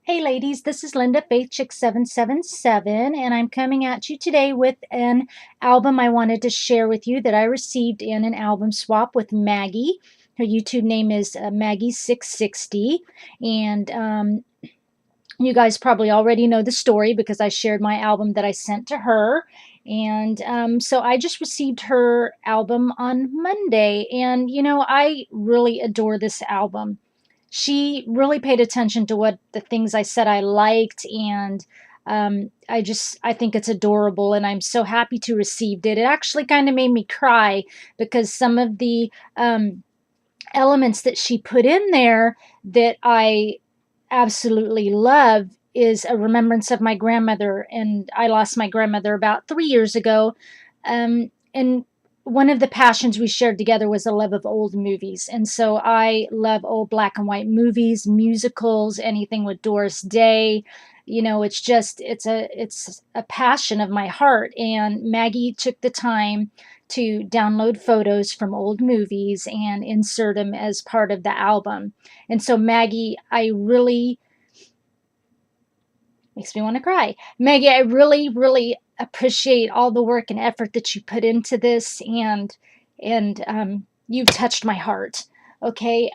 Hey ladies, this is Linda Faith Chick 777, and I'm coming at you today with an album I wanted to share with you that I received in an album swap with Maggie. Her YouTube name is Maggie660, and you guys probably already know the story because I shared my album that I sent to her. And so I just received her album on Monday, and I really adore this album. She really paid attention to what the things I said I liked, and I think it's adorable, and I'm so happy to receive it. It actually kind of made me cry because some of the elements that she put in there that I absolutely love is a remembrance of my grandmother, and I lost my grandmother about 3 years ago. And one of the passions we shared together was a love of old movies, and so I love old black and white movies, musicals, anything with Doris Day. It's a passion of my heart, and Maggie took the time to download photos from old movies and insert them as part of the album. And so Maggie, I really makes me want to cry. Maggie, I really, really appreciate all the work and effort that you put into this, and you've touched my heart. Okay.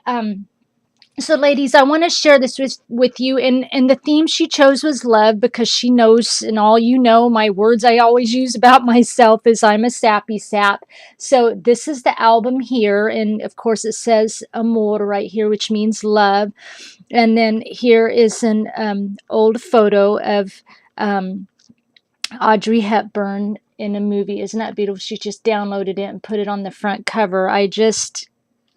So ladies, I want to share this with you, and the theme she chose was love, because she knows, and all you know, my words I always use about myself is I'm a sappy sap. So this is the album here, and of course it says amor right here, which means love. And then here is an old photo of um, Audrey Hepburn in a movie. Isn't that beautiful? She just downloaded it and put it on the front cover. I just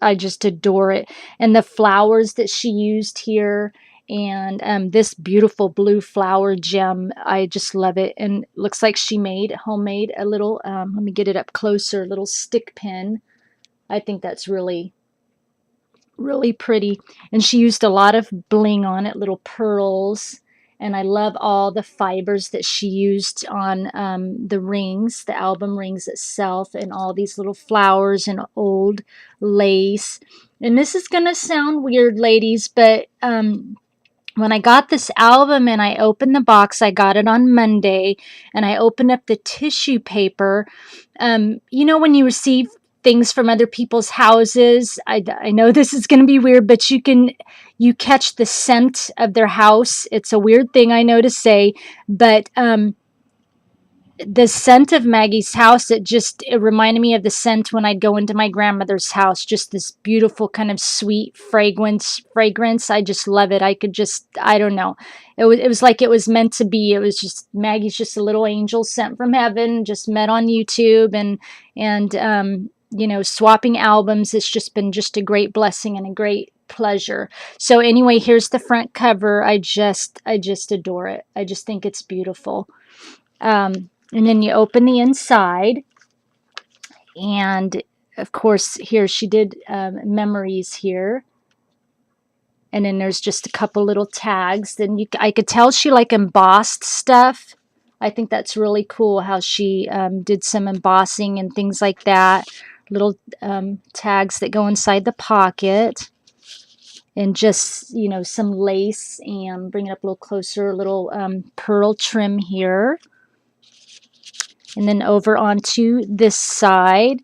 adore it. And the flowers that she used here, and this beautiful blue flower gem, I just love it. And looks like she made homemade a little, let me get it up closer, little stick pin. I think that's really, really pretty. And she used a lot of bling on it, little pearls. And I love all the fibers that she used on the rings, the album rings itself, and all these little flowers and old lace. And this is going to sound weird, ladies, but when I got this album and I opened the box, I got it on Monday, and I opened up the tissue paper. When you receive things from other people's houses, I know this is going to be weird, but you catch the scent of their house. It's a weird thing, I know to say, but the scent of Maggie's house, it reminded me of the scent when I'd go into my grandmother's house. Just this beautiful kind of sweet fragrance. I just love it. I don't know. It was like it was meant to be. It was just Maggie's just a little angel sent from heaven, just met on YouTube, and swapping albums. It's just been just a great blessing and a great pleasure. So anyway, here's the front cover. I just adore it. I just think it's beautiful. And then you open the inside, and of course here she did memories here, and then there's just a couple little tags. Then I could tell she like embossed stuff. I think that's really cool how she did some embossing and things like that. Little tags that go inside the pocket, and just some lace, and bring it up a little closer, a little pearl trim here. And then over onto this side,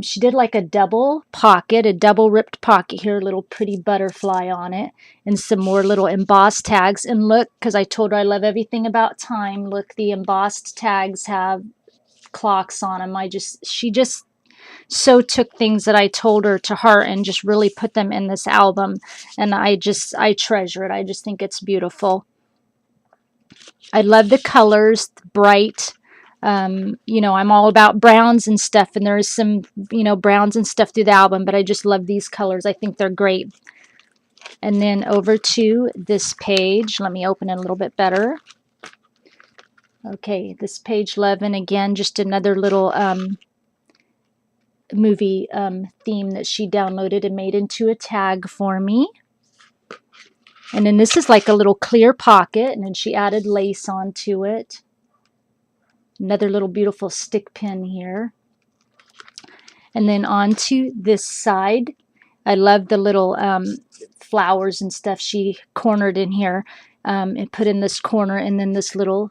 she did like a double pocket, a double ripped pocket here, a little pretty butterfly on it, and some more little embossed tags. And look, because I told her I love everything about time, look, the embossed tags have clocks on them. She just so took things that I told her to heart and just really put them in this album. And I treasure it. I just think it's beautiful. I love the colors, bright. I'm all about browns and stuff, and there's some, browns and stuff through the album, but I just love these colors. I think they're great. And then over to this page, let me open it a little bit better. Okay, this page 11, again, just another little movie theme that she downloaded and made into a tag for me. And then this is like a little clear pocket, and then she added lace onto it. Another little beautiful stick pin here. And then onto this side, I love the little flowers and stuff she cornered in here, and put in this corner, and then this little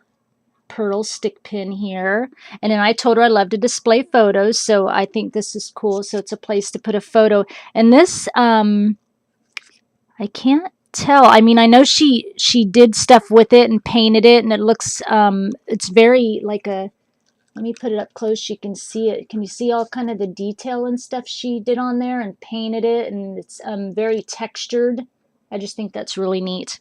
pearl stick pin here. And then I told her I love to display photos, so I think this is cool. So it's a place to put a photo. And this, I can't tell. I mean, I know she did stuff with it and painted it, and it looks, it's very like a, let me put it up close so you can see it. Can you see all kind of the detail and stuff she did on there and painted it? And it's very textured. I just think that's really neat.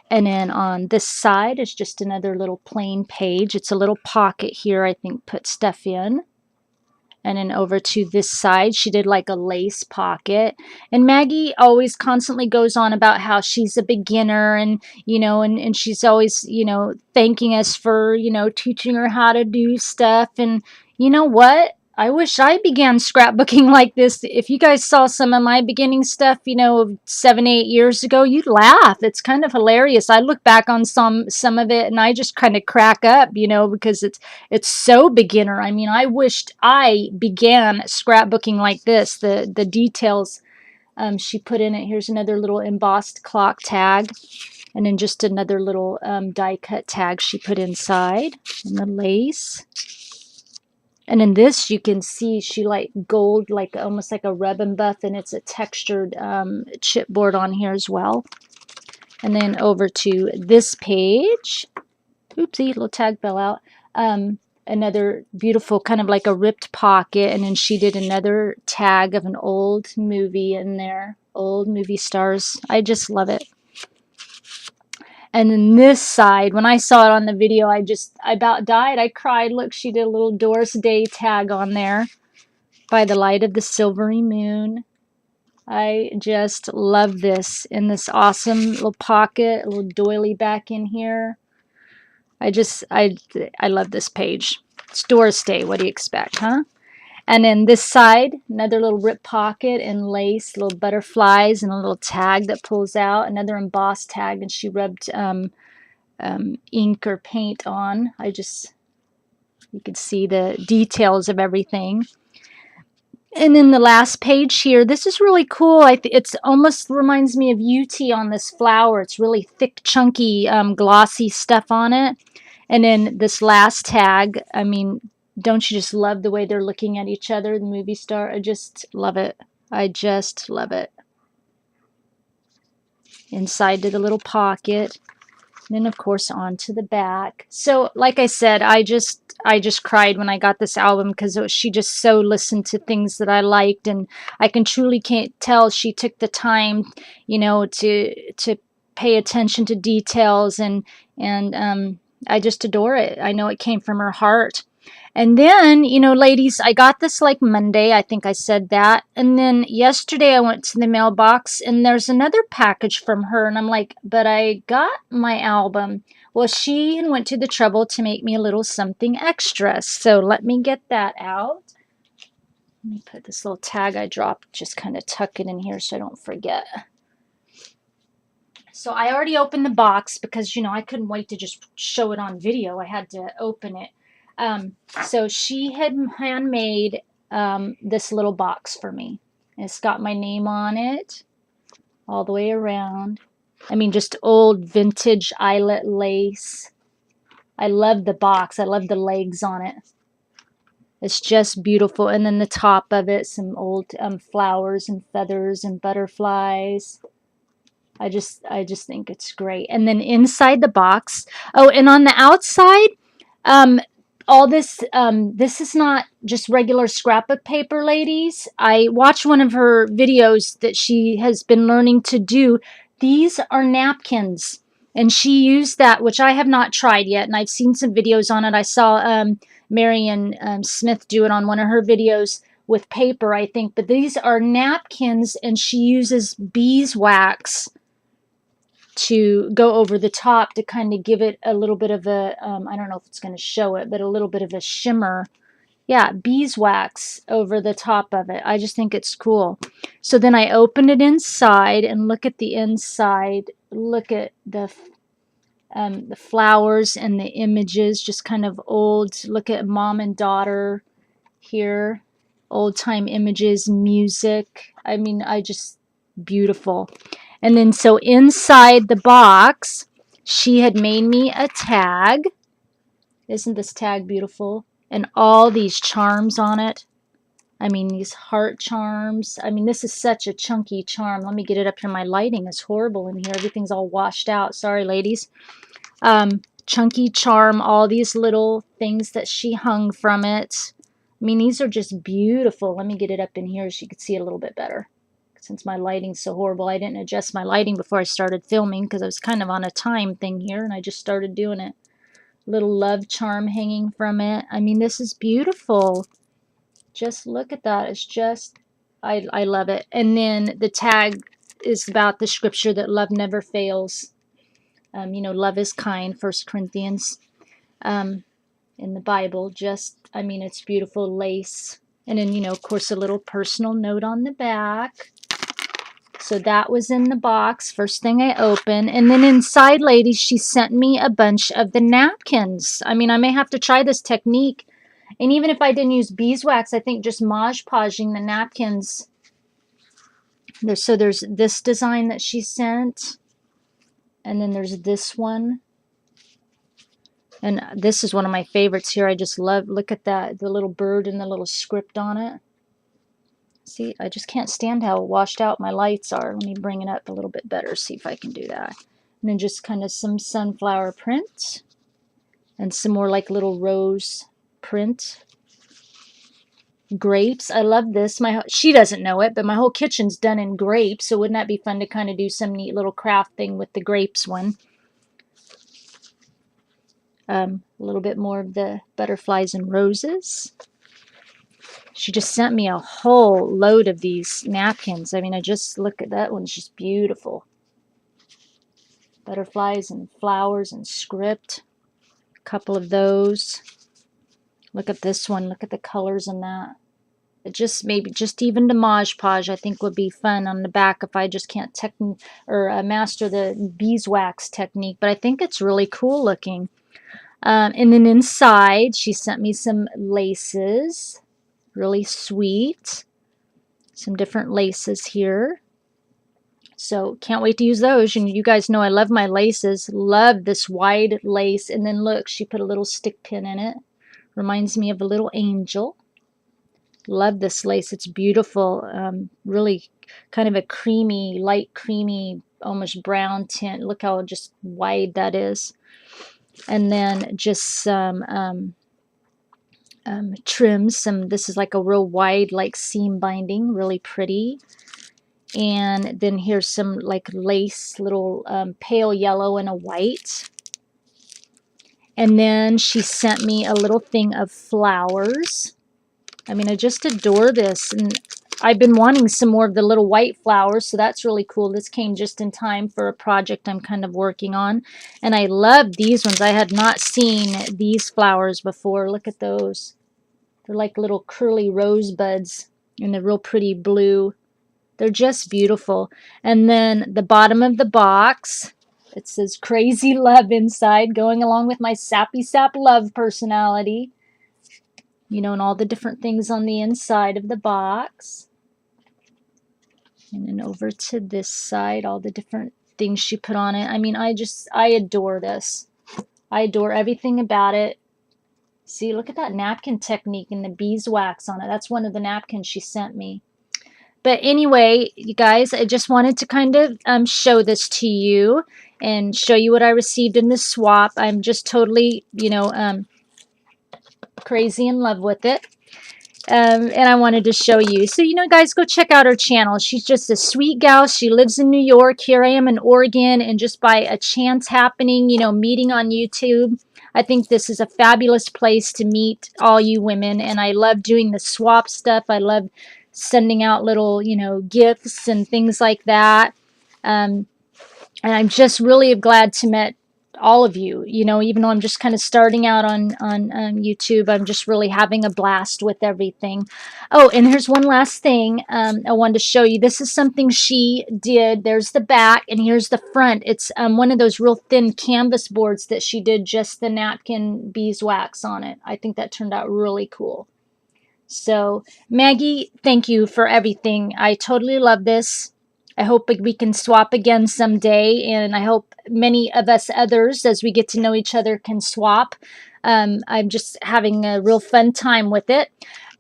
And then on this side is just another little plain page. It's a little pocket here, I think, put stuff in. And then over to this side, she did like a lace pocket. And Maggie always constantly goes on about how she's a beginner, and, you know, and she's always, you know, thanking us for, you know, teaching her how to do stuff. And you know what? I wish I began scrapbooking like this. If you guys saw some of my beginning stuff, you know, 7, 8 years ago, you'd laugh. It's kind of hilarious. I look back on some of it and I just kind of crack up, you know, because it's so beginner. I mean, I wished I began scrapbooking like this. The details she put in it. Here's another little embossed clock tag, and then just another little die cut tag she put inside, and the lace. And in this, you can see she like gold, like almost like a rub and buff, and it's a textured chipboard on here as well. And then over to this page. Oopsie, little tag fell out. Another beautiful kind of like a ripped pocket, and then she did another tag of an old movie in there. Old movie stars. I just love it. And then this side, when I saw it on the video, I about died. I cried. Look, she did a little Doris Day tag on there. By the light of the silvery moon. I just love this in this awesome little pocket, a little doily back in here. I love this page. It's Doris Day. What do you expect, huh? And then this side, another little rip pocket and lace, little butterflies, and a little tag that pulls out. Another embossed tag, and she rubbed ink or paint on. You could see the details of everything. And then the last page here, this is really cool. It's almost reminds me of UT on this flower. It's really thick, chunky, glossy stuff on it. And then this last tag, I mean, don't you just love the way they're looking at each other, the movie star? I just love it. I just love it. Inside to the little pocket. And then, of course, onto the back. So, like I said, I just cried when I got this album because she just so listened to things that I liked, and I can truly can't tell she took the time, you know, to pay attention to details, and I just adore it. I know it came from her heart. And then, you know, ladies, I got this like Monday. I think I said that. And then yesterday I went to the mailbox and there's another package from her. And I'm like, but I got my album. Well, she went to the trouble to make me a little something extra. So let me get that out. Let me put this little tag I dropped, just kind of tuck it in here so I don't forget. So I already opened the box because, you know, I couldn't wait to just show it on video. I had to open it. So she had handmade this little box for me. It's got my name on it all the way around. I mean, just old vintage eyelet lace. I love the box. I love the legs on it. It's just beautiful. And then the top of it, some old flowers and feathers and butterflies. I just think it's great. And then inside the box, oh, and on the outside, all this, this is not just regular scrapbook paper, ladies. I watched one of her videos that she has been learning to do. These are napkins, and she used that, which I have not tried yet, and I've seen some videos on it. I saw Marion Smith do it on one of her videos with paper, I think, but these are napkins, and she uses beeswax to go over the top to kind of give it a little bit of a, I don't know if it's going to show it, but a little bit of a shimmer. Yeah, beeswax over the top of it. I just think it's cool. So then I open it inside and look at the inside. Look at the flowers and the images, just kind of old. Look at mom and daughter here. old time images, music. I mean, I just, beautiful. And then so inside the box, she had made me a tag. Isn't this tag beautiful? And all these charms on it. I mean, these heart charms. I mean, this is such a chunky charm. Let me get it up here. My lighting is horrible in here. Everything's all washed out. Sorry, ladies. Chunky charm, all these little things that she hung from it. I mean, these are just beautiful. Let me get it up in here so you can see it a little bit better. Since my lighting's so horrible, I didn't adjust my lighting before I started filming because I was kind of on a time thing here and I just started doing it. Little love charm hanging from it. I mean, this is beautiful. Just look at that. It's just, I love it. And then the tag is about the scripture that love never fails. You know, love is kind, 1 Corinthians. In the Bible. Just, I mean, it's beautiful lace. And then, you know, of course, a little personal note on the back. So that was in the box, first thing I opened. And then inside, ladies, she sent me a bunch of the napkins. I mean, I may have to try this technique. And even if I didn't use beeswax, I think just Mod Podging the napkins. So there's this design that she sent. And then there's this one. And this is one of my favorites here. I just love, look at that, the little bird and the little script on it. See, I just can't stand how washed out my lights are. Let me bring it up a little bit better, see if I can do that. And then just kind of some sunflower print. And some more like little rose print. Grapes. I love this. She doesn't know it, but my whole kitchen's done in grapes. So wouldn't that be fun to kind of do some neat little craft thing with the grapes one? A little bit more of the butterflies and roses. She just sent me a whole load of these napkins. I mean, I just look at that one's just beautiful. Butterflies and flowers and script. A couple of those. Look at this one. Look at the colors in that. It just maybe just even the Mod Podge I think would be fun on the back if I just can't master the beeswax technique. But I think it's really cool looking. And then inside she sent me some laces. Really sweet. Some different laces here. So can't wait to use those. And you guys know I love my laces. Love this wide lace. And then look, she put a little stick pin in it. Reminds me of a little angel. Love this lace. It's beautiful. Really kind of a creamy, light creamy, almost brown tint. Look how just wide that is. And then just some trims. This is like a real wide like seam binding. Really pretty. And then here's some like lace, little pale yellow and a white. And then she sent me a little thing of flowers. I mean, I just adore this. And I've been wanting some more of the little white flowers, so that's really cool. This came just in time for a project I'm kind of working on. And I love these ones. I had not seen these flowers before. Look at those. They're like little curly rosebuds in the real pretty blue. They're just beautiful. And then the bottom of the box, it says Crazy Love inside, going along with my sappy sap love personality. You know, and all the different things on the inside of the box. And then over to this side, all the different things she put on it. I mean, I adore this. I adore everything about it. See, look at that napkin technique and the beeswax on it. That's one of the napkins she sent me. But anyway, you guys, I just wanted to kind of show this to you and show you what I received in the swap. I'm just totally, you know, crazy in love with it. And I wanted to show you. So, you know, guys, go check out her channel. She's just a sweet gal. She lives in New York. Here I am in Oregon. And just by a chance happening, you know, meeting on YouTube, I think this is a fabulous place to meet all you women. And I love doing the swap stuff. I love sending out little, you know, gifts and things like that. And I'm just really glad to meet all of you. You know, even though I'm just kind of starting out on YouTube, I'm just really having a blast with everything. Oh, and here's one last thing I wanted to show you. This is something she did. There's the back, and here's the front. It's one of those real thin canvas boards that she did just the napkin beeswax on it. I think that turned out really cool. So, Maggie, thank you for everything. I totally love this. I hope we can swap again someday, and I hope many of us others, as we get to know each other, can swap. I'm just having a real fun time with it.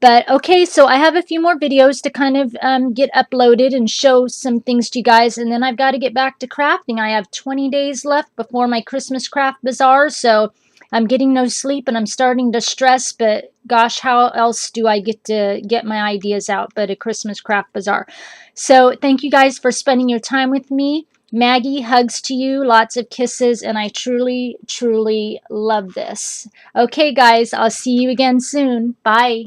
But okay, so I have a few more videos to kind of get uploaded and show some things to you guys, and then I've got to get back to crafting. I have 20 days left before my Christmas craft bazaar, so I'm getting no sleep and I'm starting to stress, but gosh, how else do I get to get my ideas out but a Christmas craft bazaar? So thank you guys for spending your time with me. Maggie, hugs to you, lots of kisses, and I truly, truly love this. Okay, guys, I'll see you again soon. Bye.